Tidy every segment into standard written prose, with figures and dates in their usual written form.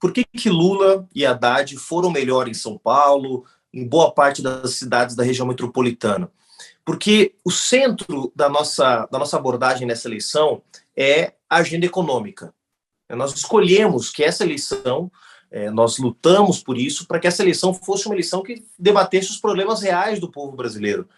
por que que Lula e Haddad foram melhor em São Paulo, em boa parte das cidades da região metropolitana? Porque o centro da nossa abordagem nessa eleição é a agenda econômica. Nós escolhemos que essa eleição, nós lutamos por isso, para que essa eleição fosse uma eleição que debatesse os problemas reais do povo brasileiro.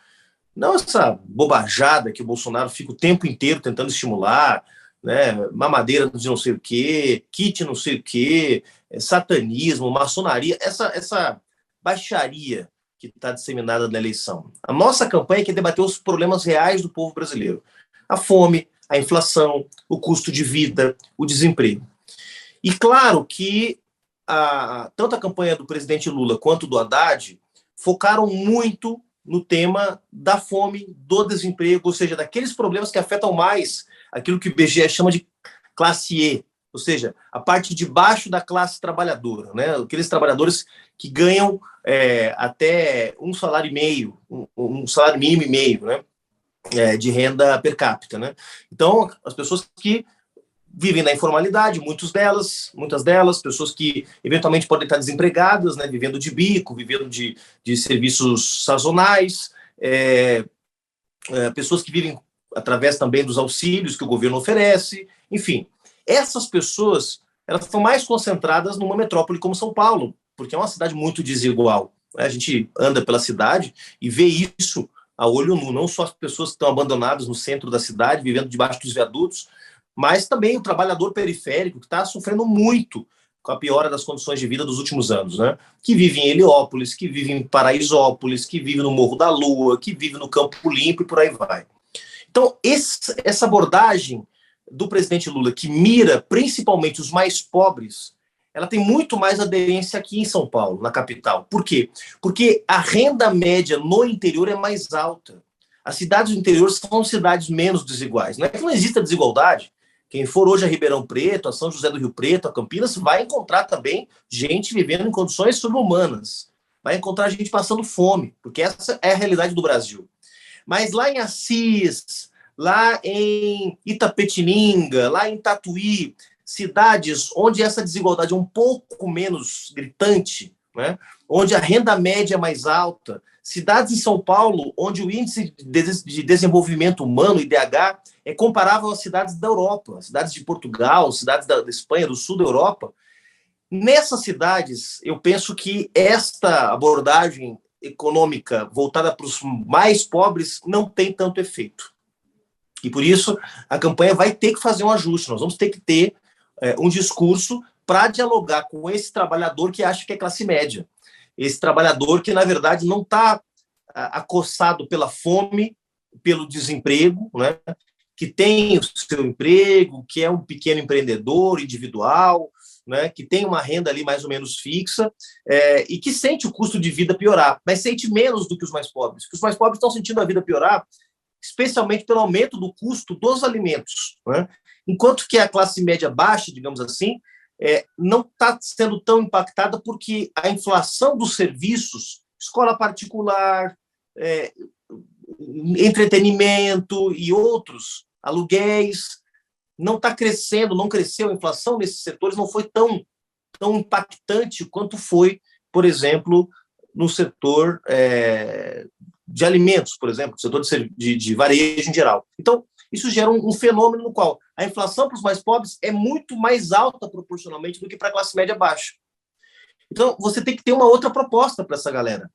Não essa bobajada que o Bolsonaro fica o tempo inteiro tentando estimular, né, mamadeira de não sei o quê, kit não sei o quê, satanismo, maçonaria, essa baixaria que está disseminada na eleição. A nossa campanha é que debater os problemas reais do povo brasileiro. A fome, a inflação, o custo de vida, o desemprego. E claro que tanto a campanha do presidente Lula quanto do Haddad focaram muito no tema da fome, do desemprego, ou seja, daqueles problemas que afetam mais aquilo que o IBGE chama de classe E, ou seja, a parte de baixo da classe trabalhadora, né? Aqueles trabalhadores que ganham até um salário e meio, um salário mínimo e meio, né? De renda per capita, né? Então, as pessoas que vivem na informalidade, muitas delas, pessoas que eventualmente podem estar desempregadas, né, vivendo de bico, vivendo de serviços sazonais, pessoas que vivem através também dos auxílios que o governo oferece, enfim. Essas pessoas, elas estão mais concentradas numa metrópole como São Paulo, porque é uma cidade muito desigual. A gente anda pela cidade e vê isso a olho nu, não só as pessoas que estão abandonadas no centro da cidade, vivendo debaixo dos viadutos, mas também o trabalhador periférico, que está sofrendo muito com a piora das condições de vida dos últimos anos, né? Que vive em Heliópolis, que vive em Paraisópolis, que vive no Morro da Lua, que vive no Campo Limpo e por aí vai. Então, essa abordagem do presidente Lula, que mira principalmente os mais pobres, ela tem muito mais aderência aqui em São Paulo, na capital. Por quê? Porque a renda média no interior é mais alta. As cidades do interior são cidades menos desiguais. Não é que não exista desigualdade. Quem for hoje a Ribeirão Preto, a São José do Rio Preto, a Campinas, vai encontrar também gente vivendo em condições sobre-humanas. Vai encontrar gente passando fome, porque essa é a realidade do Brasil. Mas lá em Assis, lá em Itapetininga, lá em Tatuí, cidades onde essa desigualdade é um pouco menos gritante, né? Onde a renda média é mais alta, cidades em São Paulo onde o índice de desenvolvimento humano, IDH, é comparável às cidades da Europa, cidades de Portugal, cidades da Espanha, do sul da Europa. Nessas cidades, eu penso que esta abordagem econômica voltada para os mais pobres não tem tanto efeito. E por isso a campanha vai ter que fazer um ajuste. Nós vamos ter que ter um discurso para dialogar com esse trabalhador que acha que é classe média. Esse trabalhador que, na verdade, não está acossado pela fome, pelo desemprego, né? Que tem o seu emprego, que é um pequeno empreendedor individual, né, que tem uma renda ali mais ou menos fixa, e que sente o custo de vida piorar, mas sente menos do que os mais pobres. Os mais pobres estão sentindo a vida piorar, especialmente pelo aumento do custo dos alimentos, né? Enquanto que a classe média baixa, digamos assim, não está sendo tão impactada porque a inflação dos serviços, escola particular, entretenimento e outros, aluguéis, não está crescendo, não cresceu, a inflação nesses setores não foi tão impactante quanto foi, por exemplo, no setor de alimentos, por exemplo, no setor de varejo em geral. Então, isso gera um fenômeno no qual a inflação para os mais pobres é muito mais alta proporcionalmente do que para a classe média baixa. Então, você tem que ter uma outra proposta para essa galera.